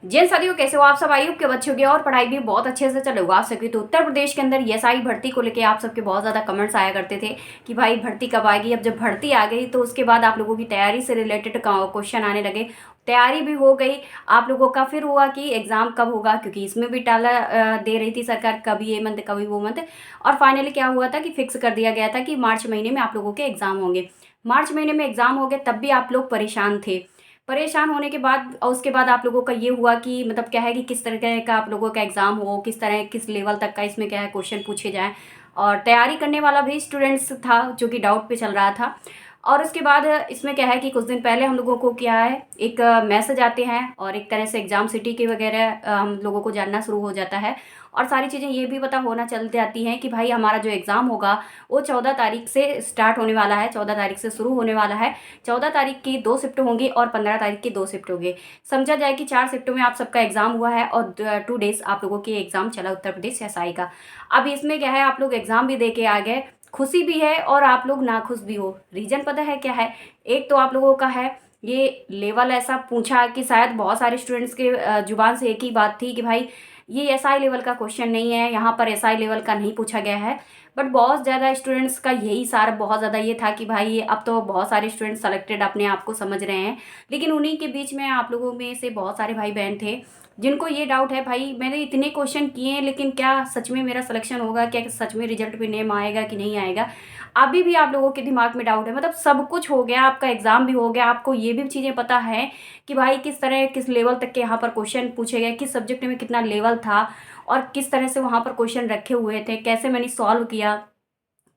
जैन साथियों, कैसे हो आप सब? आयु के बच्चे हो गए और पढ़ाई भी बहुत अच्छे से चल रही आप सबकी। तो उत्तर प्रदेश के अंदर एसआई भर्ती को लेके आप सबके बहुत ज़्यादा कमेंट्स आया करते थे कि भाई भर्ती कब आएगी। अब जब भर्ती आ गई तो उसके बाद आप लोगों की तैयारी से रिलेटेड क्वेश्चन आने लगे। तैयारी भी हो गई आप लोगों का। फिर हुआ कि एग्ज़ाम कब होगा, क्योंकि इसमें भी टाला दे रही थी सरकार, कभी ये मंथ कभी वो मंथ। और फाइनली क्या हुआ था कि फिक्स कर दिया गया था कि मार्च महीने में आप लोगों के एग्ज़ाम होंगे। मार्च महीने में एग्ज़ाम हो गए, तब भी आप लोग परेशान थे। परेशान होने के बाद और उसके बाद आप लोगों का ये हुआ कि मतलब क्या है कि किस तरह का आप लोगों का एग्ज़ाम हो, किस तरह किस लेवल तक का इसमें क्या है क्वेश्चन पूछे जाएँ। और तैयारी करने वाला भी स्टूडेंट्स था जो कि डाउट पे चल रहा था। और उसके बाद इसमें क्या है कि कुछ दिन पहले हम लोगों को क्या है एक मैसेज आते हैं और एक तरह से एग्ज़ाम सिटी के वगैरह हम लोगों को जानना शुरू हो जाता है। और सारी चीज़ें ये भी पता होना चल जाती हैं कि भाई हमारा जो एग्ज़ाम होगा वो 14 तारीख से स्टार्ट होने वाला है, 14 तारीख से शुरू होने वाला है। 14 तारीख की 2 शिफ्ट होंगी और 15 तारीख की 2 शिफ्ट होंगी। समझा जाए कि 4 शिफ्टों में आप सबका एग्ज़ाम हुआ है और 2 डेज़ आप लोगों के एग्ज़ाम चला उत्तर प्रदेश एसआई का। अब इसमें क्या है, आप लोग एग्ज़ाम भी दे के आ गए, खुशी भी है और आप लोग नाखुश भी हो। रीज़न पता है क्या है? एक तो आप लोगों का है ये लेवल ऐसा पूछा कि शायद बहुत सारे स्टूडेंट्स के ज़ुबान से एक ही बात थी कि भाई ये एसआई लेवल का क्वेश्चन नहीं है, यहाँ पर एसआई लेवल का नहीं पूछा गया है। बट बहुत ज़्यादा स्टूडेंट्स का यही सारा बहुत ज़्यादा ये था कि भाई अब तो बहुत सारे स्टूडेंट्स सेलेक्टेड अपने आप को समझ रहे हैं। लेकिन उन्हीं के बीच में आप लोगों में से बहुत सारे भाई बहन थे जिनको ये डाउट है, भाई मैंने इतने क्वेश्चन किए हैं लेकिन क्या सच में मेरा सिलेक्शन होगा, क्या सच में रिजल्ट में नेम आएगा कि नहीं आएगा। अभी भी आप लोगों के दिमाग में डाउट है। मतलब सब कुछ हो गया, आपका एग्ज़ाम भी हो गया, आपको ये भी चीज़ें पता है कि भाई किस तरह किस लेवल तक के यहाँ पर क्वेश्चन पूछे गए, किस सब्जेक्ट में कितना लेवल था और किस तरह से वहाँ पर क्वेश्चन रखे हुए थे, कैसे मैंने सॉल्व किया।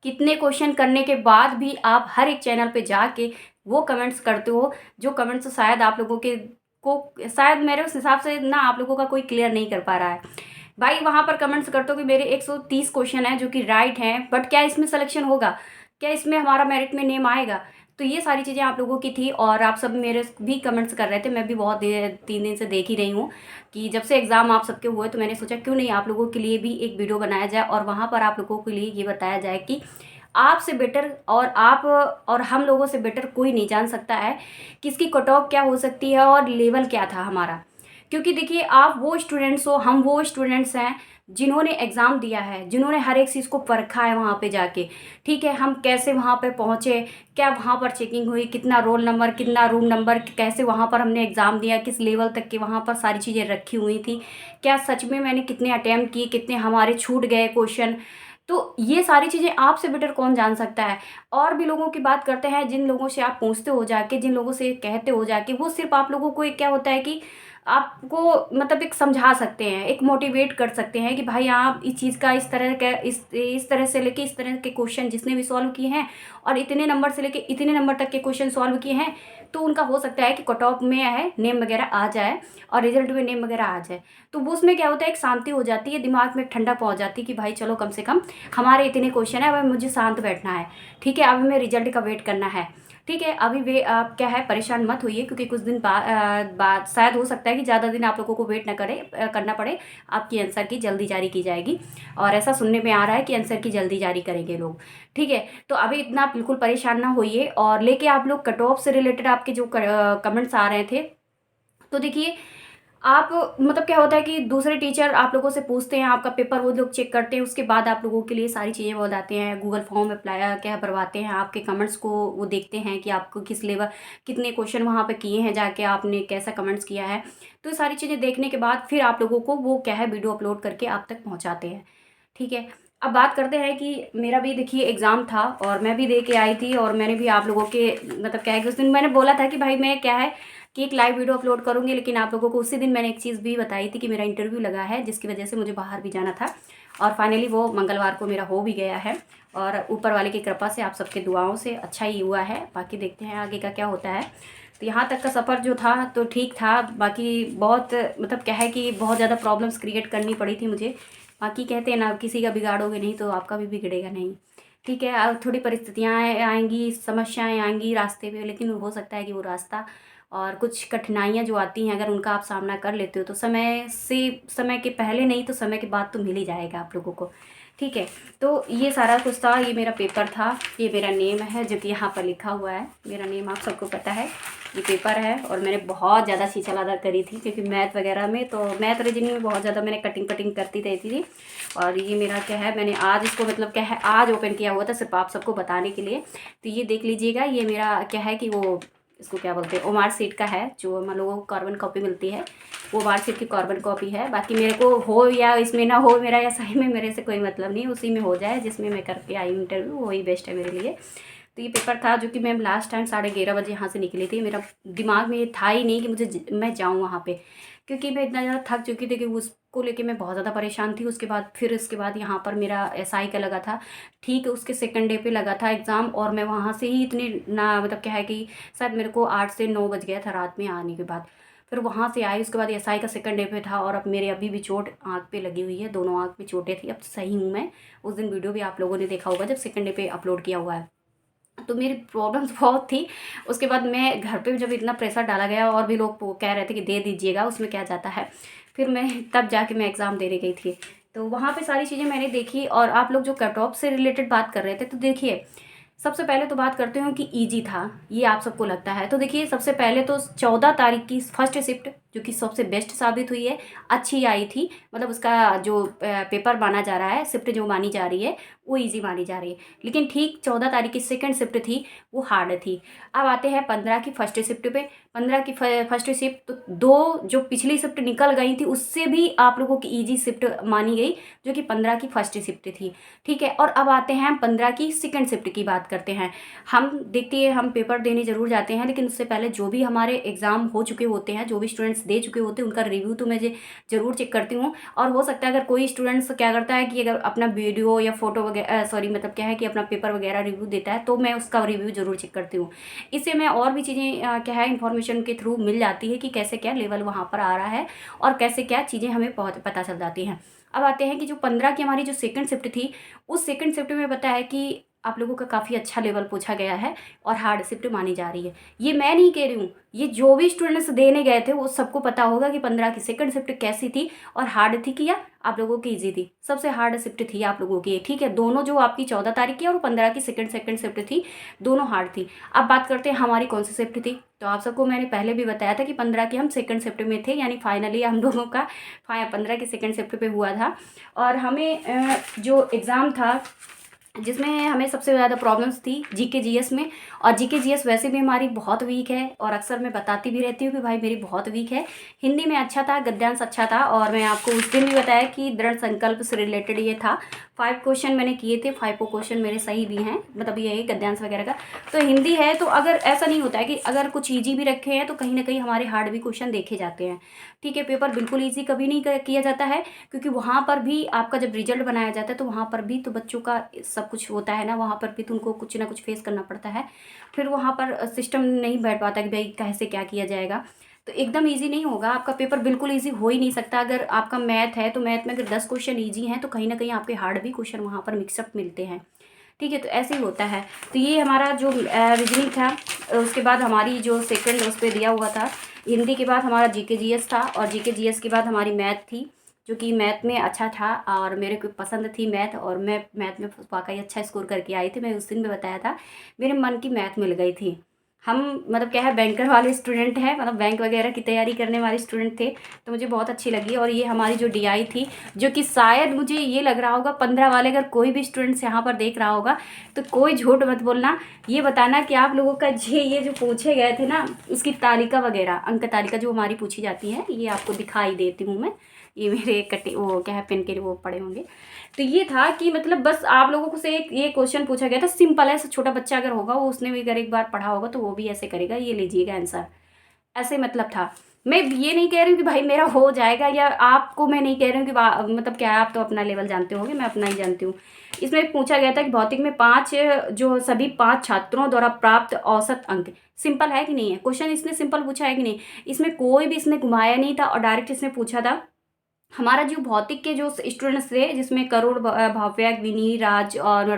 कितने क्वेश्चन करने के बाद भी आप हर एक चैनल पे जाके वो कमेंट्स करते हो जो कमेंट्स शायद आप लोगों के को शायद मेरे उस हिसाब से ना आप लोगों का कोई क्लियर नहीं कर पा रहा है। भाई वहाँ पर कमेंट्स करते हो कि मेरे 130 क्वेश्चन हैं जो कि राइट हैं, बट क्या इसमें सिलेक्शन होगा, क्या इसमें हमारा मेरिट में नेम आएगा। तो ये सारी चीज़ें आप लोगों की थी और आप सब मेरे भी कमेंट्स कर रहे थे। मैं भी बहुत देर 3 दिन से देख ही रही हूँ कि जब से एग्ज़ाम आप सबके हुए तो मैंने सोचा क्यों नहीं आप लोगों के लिए भी एक वीडियो बनाया जाए और वहाँ पर आप लोगों के लिए ये बताया जाए कि आपसे बेटर और आप और हम लोगों से बेटर कोई नहीं जान सकता है किसकी कट ऑफ क्या हो सकती है और लेवल क्या था हमारा। क्योंकि देखिए आप वो स्टूडेंट्स हो, हम वो स्टूडेंट्स हैं जिन्होंने एग्ज़ाम दिया है, जिन्होंने हर एक चीज़ को परखा है वहाँ पे जाके। ठीक है, हम कैसे वहाँ पे पहुँचे, क्या वहाँ पर चेकिंग हुई, कितना रोल नंबर, कितना रूम नंबर, कैसे वहाँ पर हमने एग्ज़ाम दिया, किस लेवल तक के वहाँ पर सारी चीज़ें रखी हुई थी, क्या सच में मैंने कितने अटैम्प्ट किए, कितने हमारे छूट गए क्वेश्चन। तो ये सारी चीज़ें आपसे बेटर कौन जान सकता है। और भी लोगों की बात करते हैं, जिन लोगों से आप पूछते हो जाके, जिन लोगों से कहते हो जाके, वो सिर्फ आप लोगों को एक क्या होता है कि आपको मतलब एक समझा सकते हैं, एक मोटिवेट कर सकते हैं कि भाई आप इस चीज़ का इस तरह का इस तरह से लेके इस तरह के क्वेश्चन जिसने भी सॉल्व किए हैं और इतने नंबर से लेके इतने नंबर तक के क्वेश्चन सॉल्व किए हैं, तो उनका हो सकता है कि कट ऑफ में है नेम वगैरह आ जाए और रिजल्ट में नेम वगैरह आ जाए। तो वो उसमें क्या होता है, एक शांति हो जाती है, दिमाग में ठंडा पहुंच जाती है कि भाई चलो कम से कम हमारे इतने क्वेश्चन है, अब मुझे शांत बैठना है। ठीक है, अब हमें रिजल्ट का वेट करना है। ठीक है, अभी वे आप क्या है परेशान मत होइए, क्योंकि कुछ दिन बाद शायद हो सकता है कि ज़्यादा दिन आप लोगों को वेट ना करना पड़े। आपकी आंसर की जल्दी जारी की जाएगी और ऐसा सुनने में आ रहा है कि आंसर की जल्दी जारी करेंगे लोग। ठीक है, तो अभी इतना बिल्कुल परेशान ना होइए और लेके आप लोग कट ऑफ से रिलेटेड आपके जो कमेंट्स आ रहे थे, तो देखिए आप मतलब क्या होता है कि दूसरे टीचर आप लोगों से पूछते हैं, आपका पेपर वो लोग चेक करते हैं, उसके बाद आप लोगों के लिए सारी चीज़ें बताते हैं, गूगल फॉर्म अप्लाई क्या भरवाते हैं, आपके कमेंट्स को वो देखते हैं कि आपको किस लेवल कितने क्वेश्चन वहाँ पे किए हैं, जाके आपने कैसा कमेंट्स किया है। तो ये सारी चीज़ें देखने के बाद फिर आप लोगों को वो क्या है वीडियो अपलोड करके आप तक पहुँचाते हैं। ठीक है, अब बात करते हैं कि मेरा भी देखिए एग्ज़ाम था और मैं भी दे के आई थी और मैंने भी आप लोगों के मतलब क्या है कि उस दिन मैंने बोला था कि भाई मैं क्या है कि एक लाइव वीडियो अपलोड करूँगी, लेकिन आप लोगों को उसी दिन मैंने एक चीज़ भी बताई थी कि मेरा इंटरव्यू लगा है जिसकी वजह से मुझे बाहर भी जाना था और फाइनली वो मंगलवार को मेरा हो भी गया है और ऊपर वाले की कृपा से आप सबके दुआओं से अच्छा ही हुआ है। बाकी देखते हैं आगे का क्या होता है। तो यहाँ तक का सफ़र जो था तो ठीक था, बाकी बहुत मतलब क्या है कि बहुत ज़्यादा प्रॉब्लम्स क्रिएट करनी पड़ी थी मुझे। बाकी कहते हैं ना, किसी का बिगाड़ोगे नहीं तो आपका भी बिगड़ेगा नहीं। ठीक है, अब थोड़ी परिस्थितियाँ आएंगी, समस्याएं आएंगी रास्ते पे, लेकिन हो सकता है कि वो रास्ता और कुछ कठिनाइयाँ जो आती हैं अगर उनका आप सामना कर लेते हो तो समय के पहले नहीं तो समय के बाद तो मिल ही जाएगा आप लोगों को। ठीक है। तो ये सारा कुछ था, ये मेरा पेपर था, ये मेरा नेम है जो कि यहाँ पर लिखा हुआ है। मेरा नेम आप सबको पता है, ये पेपर है। और मैंने बहुत ज़्यादा छीछलादा करी थी क्योंकि मैथ वगैरह में, तो मैथ रीजनिंग में बहुत ज़्यादा मैंने कटिंग करती रहती थी। और ये मेरा क्या है, मैंने आज इसको मतलब क्या है आज ओपन किया हुआ था सिर्फ आप सबको बताने के लिए। तो ये देख लीजिएगा, ये मेरा क्या है कि वो इसको क्या बोलते हैं, ओमार सीट का है, जो हम लोगों को कार्बन कॉपी मिलती है, वो ओमार सीट की कार्बन कॉपी है। बाकी मेरे को हो या इसमें ना हो मेरा, या सही में मेरे से कोई मतलब नहीं, उसी में हो जाए जिसमें मैं करके आई इंटरव्यू, वही बेस्ट है मेरे लिए। तो ये पेपर था जो कि मैं लास्ट टाइम 11:30 बजे यहाँ से निकली थी। मेरा दिमाग में ये था ही नहीं कि मैं जाऊँ वहाँ पे, क्योंकि मैं इतना ज़्यादा थक चुकी थी कि उसको लेके मैं बहुत ज़्यादा परेशान थी। उसके बाद यहाँ पर मेरा एसआई का लगा था, ठीक उसके सेकंड डे पे लगा था एग्ज़ाम। और मैं वहाँ से ही इतनी ना मतलब क्या है कि शायद मेरे को 8 से 9 बज गया था रात में आने के बाद। फिर वहाँ से आई, उसके बाद एसआई का सेकंड डे पे था। और अब मेरे अभी भी चोट आँख पे लगी हुई है, दोनों आँख पे चोटें थी। अब सही हूँ मैं, उस दिन वीडियो भी आप लोगों ने देखा होगा जब सेकंड डे पे अपलोड किया हुआ है। तो मेरी प्रॉब्लम्स बहुत थी। उसके बाद मैं घर पे जब इतना प्रेशर डाला गया और भी लोग वो कह रहे थे कि दे दीजिएगा, उसमें क्या जाता है, फिर मैं तब जाके मैं एग्ज़ाम देने गई थी। तो वहाँ पे सारी चीज़ें मैंने देखी। और आप लोग जो कट ऑफ से रिलेटेड बात कर रहे थे, तो देखिए सबसे पहले तो बात करते हैं कि ईजी था, ये आप सबको लगता है। तो देखिए सबसे पहले तो 14 तारीख की फर्स्ट शिफ्ट जो कि सबसे बेस्ट साबित हुई है, अच्छी आई थी। मतलब उसका जो पेपर माना जा रहा है, शिफ्ट जो मानी जा रही है वो इजी मानी जा रही है। लेकिन ठीक 14 तारीख की सेकंड शिफ्ट थी, वो हार्ड थी। अब आते हैं 15 की फर्स्ट शिफ्ट पे। 15 की फर्स्ट शिफ्ट तो 2 जो पिछली शिफ्ट निकल गई थी उससे भी आप लोगों की ईजी शिफ्ट मानी गई, जो कि 15 की फर्स्ट शिफ्ट थी। ठीक है। और अब आते हैं हम 15 की सेकंड शिफ्ट की बात करते हैं। हम देखते हैं, हम पेपर देने ज़रूर जाते हैं, लेकिन उससे पहले जो भी हमारे एग्ज़ाम हो चुके होते हैं, जो भी स्टूडेंट्स दे चुके होते हैं, उनका रिव्यू तो मैं ज़रूर चेक करती हूँ। और हो सकता है अगर कोई स्टूडेंट्स क्या करता है कि अगर अपना वीडियो या फोटो वगैरह सॉरी मतलब क्या है कि अपना पेपर वगैरह रिव्यू देता है, तो मैं उसका रिव्यू ज़रूर चेक करती हूँ। इससे मैं और भी चीज़ें क्या है इन्फॉर्मेशन के थ्रू मिल जाती है कि कैसे क्या लेवल वहाँ पर आ रहा है और कैसे क्या चीज़ें हमें बहुत पता चल जाती हैं। अब आते हैं कि जो 15 की हमारी जो सेकंड शिफ्ट थी, उस सेकंड शिफ्ट में पता है कि आप लोगों का काफ़ी अच्छा लेवल पूछा गया है और हार्ड शिफ्ट मानी जा रही है। ये मैं नहीं कह रही हूँ, ये जो भी स्टूडेंट्स देने गए थे वो सबको पता होगा कि 15 की सेकंड शिफ्ट कैसी थी और हार्ड थी कि या आप लोगों की ईजी थी। सबसे हार्ड शिफ्ट थी आप लोगों की, ठीक है। दोनों जो आपकी 14 तारीख की और 15 की सेकंड शिफ्ट थी, दोनों हार्ड थी। अब बात करते हैं हमारी कौन सी शिफ्ट थी। तो आप सबको मैंने पहले भी बताया था कि 15 की हम सेकंड शिफ्ट में थे, यानी फाइनली हम लोगों का 15 की सेकंड शिफ्ट पे हुआ था। और हमें जो एग्ज़ाम था जिसमें हमें सबसे ज़्यादा प्रॉब्लम्स थी जीके जीएस में। और जीके जीएस वैसे भी हमारी बहुत वीक है और अक्सर मैं बताती भी रहती हूँ कि भाई मेरी बहुत वीक है। हिंदी में अच्छा था, गद्यांश अच्छा था। और मैं आपको उस दिन भी बताया कि दृढ़ संकल्प से रिलेटेड ये था। 5 क्वेश्चन मैंने किए थे, 5 क्वेश्चन मेरे सही भी हैं, मतलब ये है गद्यांश वगैरह का। तो हिंदी है तो अगर ऐसा नहीं होता है कि अगर कुछ ईजी भी रखे हैं तो कहीं ना कहीं हमारे हार्ड भी क्वेश्चन देखे जाते हैं। ठीक है। पेपर बिल्कुल ईजी कभी नहीं किया जाता है, क्योंकि वहाँ पर भी आपका जब रिजल्ट बनाया जाता है तो वहाँ पर भी तो बच्चों का सब कुछ होता है ना, वहाँ पर भी तो उनको कुछ ना कुछ फेस करना पड़ता है। फिर वहाँ पर सिस्टम नहीं बैठ पाता कि भाई कैसे क्या किया जाएगा। तो एकदम इजी नहीं होगा आपका पेपर, बिल्कुल इजी हो ही नहीं सकता। अगर आपका मैथ है तो मैथ में अगर 10 क्वेश्चन ईजी हैं तो कहीं ना कहीं आपके हार्ड भी क्वेश्चन वहाँ पर मिक्सअप मिलते हैं। ठीक है। तो ऐसे ही होता है। तो ये हमारा जो रीजनिंग था, उसके बाद हमारी जो सेकंड उस पर दिया हुआ था हिंदी के बाद हमारा जीके जीएस था। और जीके जीएस के बाद हमारी मैथ थी, जो कि मैथ में अच्छा था और मेरे को पसंद थी मैथ। और मैं मैथ में वाकई अच्छा स्कोर करके आई थी। मैं उस दिन भी बताया था, मेरे मन की मैथ मिल गई थी। हम मतलब क्या है बैंकर वाले स्टूडेंट हैं, मतलब बैंक वगैरह की तैयारी करने वाले स्टूडेंट थे, तो मुझे बहुत अच्छी लगी। और ये हमारी जो डीआई थी, जो कि शायद मुझे ये लग रहा होगा 15 वाले, अगर कोई भी स्टूडेंट्स यहाँ पर देख रहा होगा तो कोई झूठ मत बोलना। ये बताना कि आप लोगों का ये जो पूछे गए थे ना, उसकी तालिका वगैरह, अंक तालिका जो हमारी पूछी जाती है, ये आपको दिखाई देती हूँ मैं। ये मेरे कटे वो क्या है पेन के वो पड़े होंगे। तो ये था कि मतलब बस आप लोगों को से एक ये क्वेश्चन पूछा गया था, सिंपल है। छोटा बच्चा अगर होगा वो, उसने भी अगर एक बार पढ़ा होगा तो वो भी ऐसे करेगा, ये लीजिएगा आंसर। ऐसे मतलब था। मैं ये नहीं कह रही हूँ कि भाई मेरा हो जाएगा, या आपको मैं नहीं कह रही हूँ कि मतलब क्या है, आप तो अपना लेवल जानते होंगे, मैं अपना ही जानती हूँ। इसमें पूछा गया था कि भौतिक में 5 जो सभी 5 छात्रों द्वारा प्राप्त औसत अंक। सिंपल है कि नहीं है क्वेश्चन, इसने सिंपल पूछा है कि नहीं, इसमें कोई भी इसने घुमाया नहीं था और डायरेक्ट इसने पूछा था। हमारा जो भौतिक के जो स्टूडेंट्स थे, जिसमें करुण, भव्या, विनी, राज और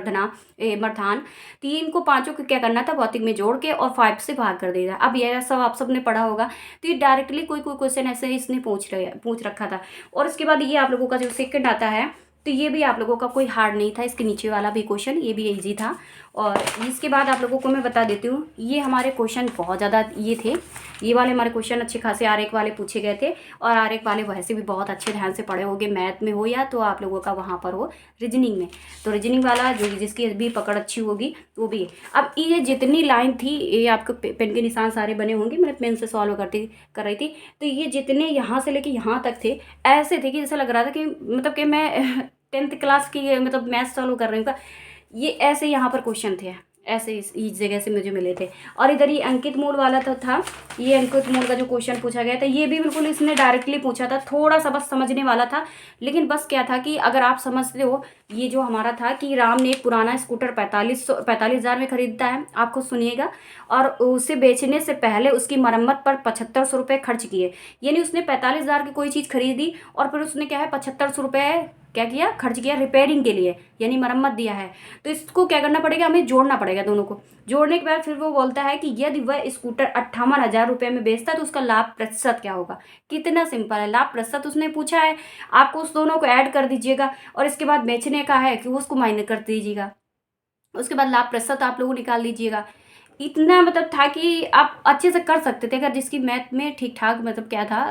मरधान, तीन को पांचों को क्या करना था, भौतिक में जोड़ के और 5 से भाग कर देगा। अब यह सब आप सबने पढ़ा होगा। तो ये डायरेक्टली कोई कोई क्वेश्चन ऐसे इसने पूछ रखा था। और उसके बाद ये आप लोगों का जो सेकंड आता है तो ये भी आप लोगों का कोई हार्ड नहीं था। इसके नीचे वाला भी क्वेश्चन ये भी ईजी था। और इसके बाद आप लोगों को मैं बता देती हूँ, ये हमारे क्वेश्चन बहुत ज़्यादा ये थे, ये वाले हमारे क्वेश्चन अच्छे खासे आरेख वाले पूछे गए थे। और आरेख वाले वैसे भी बहुत अच्छे ध्यान से पढ़े होंगे, मैथ में हो या तो आप लोगों का वहाँ पर हो रीजनिंग में। तो रीजनिंग वाला जो जिसकी भी पकड़ अच्छी होगी वो भी है। अब ये जितनी लाइन थी ये आपको पेन के निशान सारे बने होंगे, मैंने पेन से सॉल्व कर रही थी। तो ये जितने यहाँ से लेके यहाँ तक थे ऐसे थे कि जैसा लग रहा था कि मतलब कि मैं 10th क्लास की मतलब मैथ सॉल्व कर रही हूँ। ये ऐसे यहाँ पर क्वेश्चन थे, ऐसे इस जगह से मुझे मिले थे। और इधर ये अंकित मूल वाला तो था, ये अंकित मूल का जो क्वेश्चन पूछा गया था ये भी बिल्कुल इसने डायरेक्टली पूछा था, थोड़ा सा बस समझने वाला था। लेकिन बस क्या था कि अगर आप समझते हो, ये जो हमारा था कि राम ने एक पुराना स्कूटर 45,000 में खरीदता है, आपको सुनिएगा, और उसे बेचने से पहले उसकी मरम्मत पर 7500 रुपये खर्च किए। यानी उसने 45,000 की कोई चीज़ खरीदी और फिर उसने क्या है 7500 रुपये क्या किया, खर्च किया रिपेयरिंग के लिए, यानी मरम्मत दिया है। तो इसको क्या करना पड़ेगा, हमें जोड़ना पड़ेगा दोनों को। जोड़ने के बाद फिर वो बोलता है कि यदि वह स्कूटर 58,000 रुपये में बेचता है तो उसका लाभ प्रतिशत क्या होगा। कितना सिंपल है, लाभ प्रतिशत उसने पूछा है, आपको उस दोनों को ऐड कर दीजिएगा और इसके बाद बेचने का है कि उसको माइनस कर दीजिएगा, उसके बाद लाभ प्रतिशत आप लोग निकाल लीजिएगा। इतना मतलब था कि आप अच्छे से कर सकते थे, अगर जिसकी मैथ में ठीक ठाक मतलब क्या था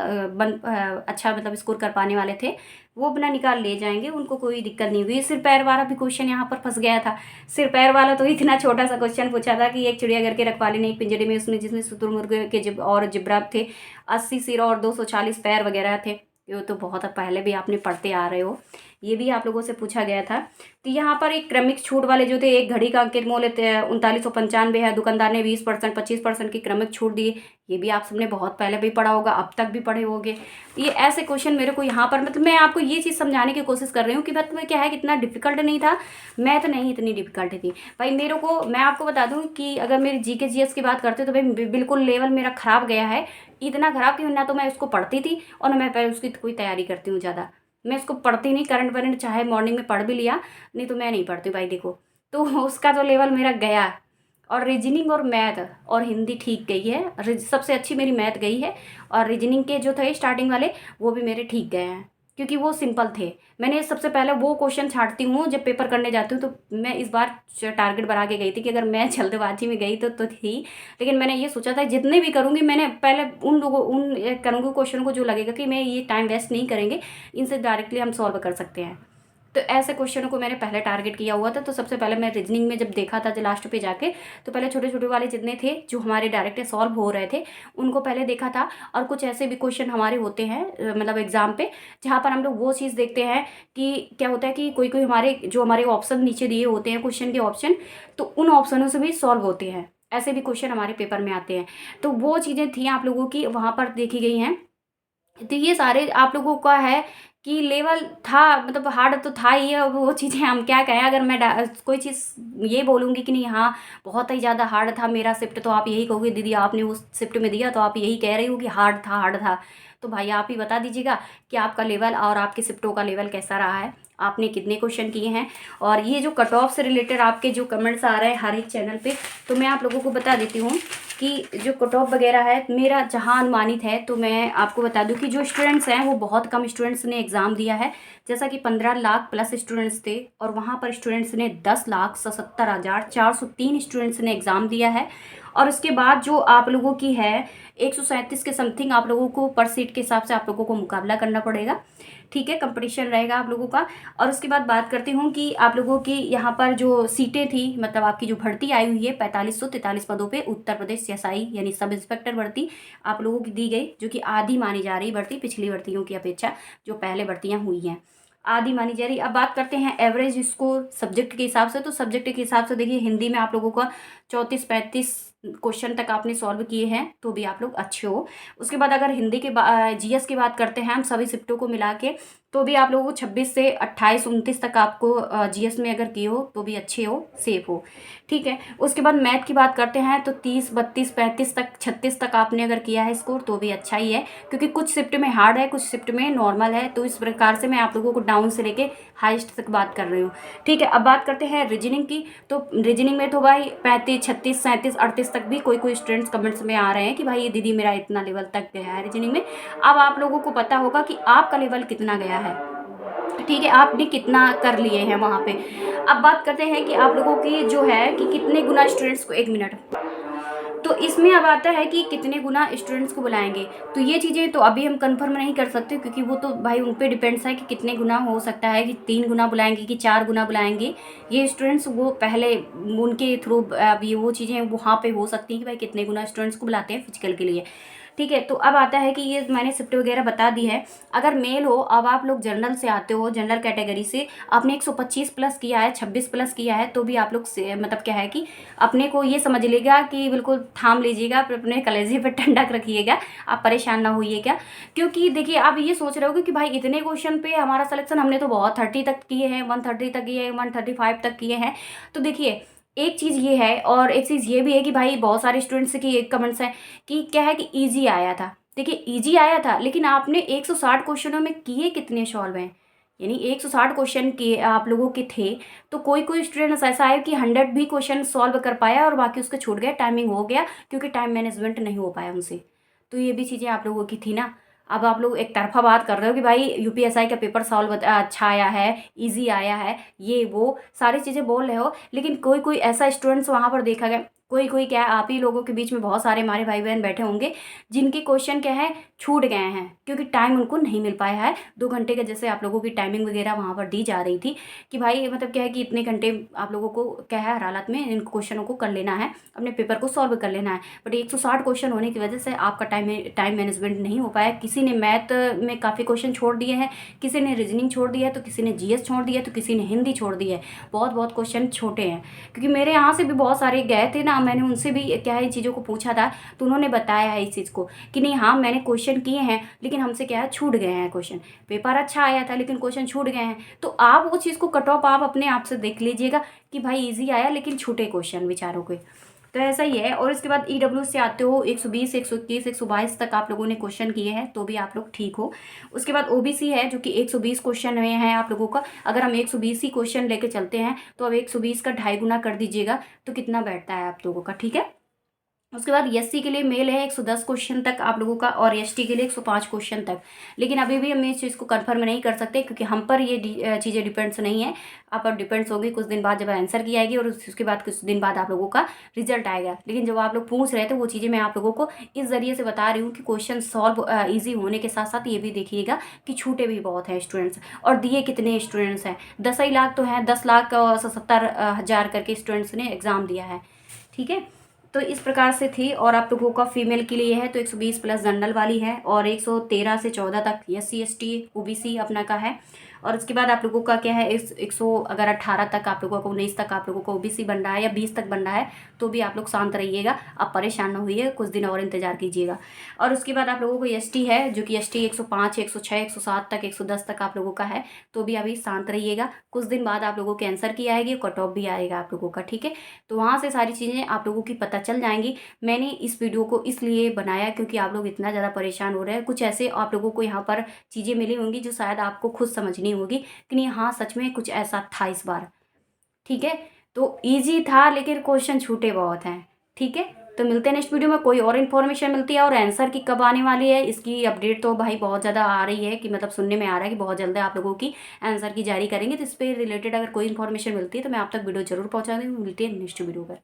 अच्छा मतलब स्कोर कर पाने वाले थे वो अपना निकाल ले जाएंगे, उनको कोई दिक्कत नहीं हुई। सिर पैर वाला भी क्वेश्चन यहाँ पर फंस गया था। सिर पैर वाला तो इतना छोटा सा क्वेश्चन पूछा था कि एक चिड़िया घर के रखवाली ने एक पिंजरे में उसमें जिसमें शुतुरमुर्ग के और जिब्राब थे, 80 सिर और 240 पैर वगैरह थे। ये तो बहुत पहले भी आपने पढ़ते आ रहे हो, ये भी आप लोगों से पूछा गया था। तो यहाँ पर एक क्रमिक छूट वाले जो थे, एक घड़ी का अंकित मूल्य 3995 है, दुकानदार ने 20% 25% की क्रमिक छूट दी, ये भी आप सबने बहुत पहले भी पढ़ा होगा, अब तक भी पढ़े होंगे। ये ऐसे क्वेश्चन मेरे को यहाँ पर मतलब मैं आपको ये चीज़ समझाने की कोशिश कर रही हूँ कि मतलब क्या है कि इतना डिफिकल्ट नहीं था, मैथ नहीं इतनी डिफिकल्ट थी भाई। मेरे को मैं आपको बता दूँ कि अगर मेरी जीके जीएस की बात करते तो भाई बिल्कुल लेवल मेरा ख़राब गया है, इतना ख़राब कि ना तो मैं उसको पढ़ती थी और ना मैं पहले उसकी कोई तैयारी करती हूँ ज़्यादा। मैं इसको पढ़ती नहीं, करंट वरेंट चाहे मॉर्निंग में पढ़ भी लिया, नहीं तो मैं नहीं पढ़ती भाई देखो। तो उसका तो लेवल मेरा गया। और रीजनिंग और मैथ और हिंदी ठीक गई है, सबसे अच्छी मेरी मैथ गई है। और रीजनिंग के जो थे स्टार्टिंग वाले वो भी मेरे ठीक गए हैं, क्योंकि वो सिंपल थे। मैंने सबसे पहले वो क्वेश्चन छांटती हूँ जब पेपर करने जाती हूँ। तो मैं इस बार टारगेट बढ़ा के गई थी कि अगर मैं जल्दबाजी में गई तो थी, लेकिन मैंने ये सोचा था जितने भी करूँगी मैंने पहले उन लोगों करूँगी क्वेश्चन को जो लगेगा कि मैं ये टाइम वेस्ट नहीं करेंगे, इनसे डायरेक्टली हम सॉल्व कर सकते हैं। तो ऐसे क्वेश्चनों को मैंने पहले टारगेट किया हुआ था। तो सबसे पहले मैं रीजनिंग में जब देखा था जो लास्ट पे जाके, तो पहले छोटे छोटे वाले जितने थे जो हमारे डायरेक्ट सॉल्व हो रहे थे उनको पहले देखा था। और कुछ ऐसे भी क्वेश्चन हमारे होते हैं मतलब एग्जाम पे, जहाँ पर हम लोग वो चीज़ देखते हैं कि क्या होता है कि कोई कोई हमारे ऑप्शन नीचे दिए होते हैं क्वेश्चन के ऑप्शन, तो उन ऑप्शनों से भी सॉल्व होते हैं, ऐसे भी क्वेश्चन हमारे पेपर में आते हैं। तो वो चीज़ें थी आप लोगों की वहाँ पर देखी गई हैं। तो ये सारे आप लोगों का है कि लेवल था, मतलब हार्ड तो था ही है। अब वो चीज़ें हम क्या कहें, अगर मैं कोई चीज़ ये बोलूँगी कि नहीं हाँ बहुत ही ज़्यादा हार्ड था मेरा शिफ्ट, तो आप यही कहोगे दीदी आपने उस शिफ्ट में दिया तो आप यही कह रही हो कि हार्ड था हार्ड था। तो भाई आप ही बता दीजिएगा कि आपका लेवल और आपके शिफ्टों का लेवल कैसा रहा है, आपने कितने क्वेश्चन किए हैं। और ये जो कट ऑफ से रिलेटेड आपके जो कमेंट्स आ रहे हैं हर एक चैनल पे, तो मैं आप लोगों को बता देती हूँ कि जो कट ऑफ वगैरह है मेरा जहाँ अनुमानित है, तो मैं आपको बता दूँ कि जो स्टूडेंट्स हैं वो बहुत कम स्टूडेंट्स ने एग्ज़ाम दिया है। जैसा कि 15 लाख प्लस स्टूडेंट्स थे और वहाँ पर स्टूडेंट्स ने 10,77,403 स्टूडेंट्स ने एग्ज़ाम दिया है। और उसके बाद जो आप लोगों की है 137 के समथिंग आप लोगों को पर सीट के हिसाब से आप लोगों को मुकाबला करना पड़ेगा, ठीक है, कंपटीशन रहेगा आप लोगों का। और उसके बाद बात करती हूँ कि आप लोगों की यहाँ पर जो सीटें थी, मतलब आपकी जो भर्ती आई हुई है 4543 पदों पे उत्तर प्रदेश एसआई यानी सब इंस्पेक्टर भर्ती आप लोगों की दी गई, जो कि आधी मानी जा रही भर्ती पिछली भर्तियों की अपेक्षा, जो पहले भर्तियाँ हुई हैं आधी मानी जा रही। अब बात करते हैं एवरेज स्कोर सब्जेक्ट के हिसाब से। तो सब्जेक्ट के हिसाब से देखिए हिंदी में आप लोगों का 34-35 क्वेश्चन तक आपने सॉल्व किए हैं, तो भी आप लोग अच्छे हो। उसके बाद अगर हिंदी के जीएस की बात करते हैं हम सभी शिफ्टों को मिला के, तो भी आप लोगों को 26 से 28 29 तक आपको जीएस में अगर किए हो तो भी अच्छे हो, सेफ हो, ठीक है। उसके बाद मैथ की बात करते हैं तो 30 32 35 तक 36 तक आपने अगर किया है स्कोर तो भी अच्छा ही है, क्योंकि कुछ शिफ्ट में हार्ड है कुछ शिफ्ट में नॉर्मल है। तो इस प्रकार से मैं आप लोगों को डाउन से लेके हाईएस्ट तक बात कर रही हूँ, ठीक है। अब बात करते हैं रीजनिंग की। तो रीजनिंग में तो भाई 35 36 37 38 तक भी कोई कोई स्टूडेंट्स कमेंट्स में आ रहे हैं कि भाई ये दीदी मेरा इतना लेवल तक गया है रीजनिंग में। अब आप लोगों को पता होगा कि आपका लेवल कितना गया है। ठीक है, आपने कितना कर लिए हैं वहाँ पे। अब बात करते हैं कि आप लोगों की जो है कि कितने गुना स्टूडेंट्स को, 1 मिनट, तो इसमें अब आता है कि कितने गुना स्टूडेंट्स को बुलाएंगे। तो ये चीज़ें तो अभी हम कंफर्म नहीं कर सकते, क्योंकि वो तो भाई उन पे डिपेंड्स है कि कितने गुना हो सकता है, कि 3 गुना बुलाएंगे कि 4 गुना बुलाएंगे। ये स्टूडेंट्स वो पहले उनके थ्रू अभी वो चीज़ें वहाँ पे हो सकती हैं कि भाई कितने गुना स्टूडेंट्स को बुलाते हैं फिजिकल के लिए। ठीक है, तो अब आता है कि ये मैंने शिफ्ट वगैरह बता दी है। अगर मेल हो, अब आप लोग जनरल से आते हो, जनरल कैटेगरी से आपने 125 प्लस किया है, 26 प्लस किया है, तो भी आप लोग से मतलब क्या है कि अपने को ये समझ लीजिएगा कि बिल्कुल थाम लीजिएगा, अपने कलेजे पर ठंडक रखिएगा, आप परेशान ना होइएगा। क्योंकि देखिए आप ये सोच रहे होगे कि भाई इतने क्वेश्चन पे हमारा सिलेक्शन, हमने तो बहुत 30 तक किए हैं, 130 तक किए हैं, 135 तक किए हैं। तो देखिए एक चीज़ ये है, और एक चीज़ ये भी है कि भाई बहुत सारे स्टूडेंट्स की एक कमेंट्स हैं कि क्या है कि ईजी आया था। देखिए ईजी आया था, लेकिन आपने 160 क्वेश्चनों में किए कितने सॉल्व हैं, यानी 160 क्वेश्चन के आप लोगों के थे, तो कोई कोई स्टूडेंट ऐसा है कि 100 भी क्वेश्चन सॉल्व कर पाया और बाकी उसके छूट गया, टाइमिंग हो गया, क्योंकि टाइम मैनेजमेंट नहीं हो पाया उनसे। तो ये भी चीज़ें आप लोगों की थी ना। अब आप लोग एक तरफा बात कर रहे हो कि भाई यूपीएसआई का पेपर सॉल्व अच्छा आया है, इजी आया है, ये वो सारी चीज़ें बोल रहे हो, लेकिन कोई कोई ऐसा स्टूडेंट्स वहाँ पर देखा गया, कोई कोई क्या है, आप ही लोगों के बीच में बहुत सारे हमारे भाई बहन बैठे होंगे जिनके क्वेश्चन क्या है छूट गए हैं, क्योंकि टाइम उनको नहीं मिल पाया है। 2 घंटे का जैसे आप लोगों की टाइमिंग वगैरह वहाँ पर दी जा रही थी कि भाई मतलब क्या है कि इतने घंटे आप लोगों को क्या है हर हालत में इन क्वेश्चनों को कर लेना है, अपने पेपर को सॉल्व कर लेना है। बट 160 क्वेश्चन होने की वजह से आपका टाइम मैनेजमेंट नहीं हो पाया। किसी ने मैथ में काफ़ी क्वेश्चन छोड़ दिए हैं, किसी ने रीजनिंग छोड़ दिया है, तो किसी ने जीएस छोड़ दिया है, तो किसी ने हिंदी छोड़ दी है। बहुत बहुत क्वेश्चन छोटे हैं, क्योंकि मेरे यहाँ से भी बहुत सारे गए थे ना, मैंने उनसे भी क्या है इन चीज़ों को पूछा था, तो उन्होंने बताया है इस चीज़ को कि नहीं हाँ मैंने क्वेश्चन किए हैं, लेकिन हमसे क्या है छूट गए हैं क्वेश्चन। पेपर अच्छा आया था लेकिन क्वेश्चन छूट गए हैं। तो आप वो चीज़ को कट ऑफ आप अपने आप से देख लीजिएगा कि भाई इजी आया लेकिन छूटे क्वेश्चन बेचारों के। तो ऐसा ही है। और इसके बाद ईडब्ल्यू से आते हो, 120, 121, 122 तक आप लोगों ने क्वेश्चन किए हैं, तो भी आप लोग ठीक हो। उसके बाद ओबीसी है जो कि 120 क्वेश्चन में है आप लोगों का। अगर हम 120 ही क्वेश्चन लेके चलते हैं तो अब 120 का 2.5 गुना कर दीजिएगा, तो कितना बैठता है आप लोगों का, ठीक है। उसके बाद एससी के लिए मेल है 110 क्वेश्चन तक आप लोगों का, और एसटी के लिए 105 क्वेश्चन तक। लेकिन अभी भी हम इस चीज़ को कंफर्म नहीं कर सकते, क्योंकि हम पर ये चीज़ें डिपेंड्स नहीं है। आप पर डिपेंड्स होगी कुछ दिन बाद जब आंसर की आएगी, और उसके बाद कुछ दिन बाद आप लोगों का रिजल्ट आएगा। लेकिन जब आप लोग पूछ रहे थे वो चीज़ें मैं आप लोगों को इस जरिए से बता रही हूँ कि क्वेश्चन सॉल्व ईजी होने के साथ साथ ये भी देखिएगा कि छूटे भी बहुत हैं स्टूडेंट्स, और दिए कितने स्टूडेंट्स हैं। 10 ही लाख तो हैं, 10,70,000 करके स्टूडेंट्स ने एग्ज़ाम दिया है, ठीक है। तो इस प्रकार से थी। और आप लोगों का फीमेल के लिए है तो 120 प्लस जनरल वाली है, और 113 से 14 तक एससी एसटी ओबीसी अपना का है। और उसके बाद आप लोगों का क्या है, इस 100 अगर 18 तक आप लोगों को, 19 तक आप लोगों को ओबीसी बन रहा है, या 20 तक बन रहा है, तो भी आप लोग शांत रहिएगा, आप परेशान ना होइए, कुछ दिन और इंतजार कीजिएगा। और उसके बाद आप लोगों को एसटी है जो कि एसटी 105, 106, 107 तक, 110 तक आप लोगों का है, तो भी अभी शांत रहिएगा। कुछ दिन बाद आप लोगों के आंसर की आएगी, कट ऑफ भी आएगा आप लोगों का, ठीक है। तो वहाँ से सारी चीज़ें आप लोगों की पता चल जाएंगी। मैंने इस वीडियो को इसलिए बनाया क्योंकि आप लोग इतना ज़्यादा परेशान हो रहे हैं। कुछ ऐसे आप लोगों को यहाँ पर चीज़ें मिली होंगी जो शायद आपको खुद समझनी होगी कि नहीं हाँ सच में कुछ ऐसा था इस बार, ठीक है। तो ईजी था लेकिन क्वेश्चन छूटे बहुत हैं, ठीक है। तो मिलते हैं नेक्स्ट वीडियो में, कोई और इन्फॉर्मेशन मिलती है। और आंसर की कब आने वाली है इसकी अपडेट तो भाई बहुत ज़्यादा आ रही है, कि मतलब सुनने में आ रहा है कि बहुत जल्द आप लोगों की आंसर की जारी करेंगे। तो इस पर रिलेटेड अगर कोई इन्फॉर्मेशन मिलती है तो मैं आप तक वीडियो जरूर पहुँचा दूँगी। मिलती है नेक्स्ट वीडियो पर।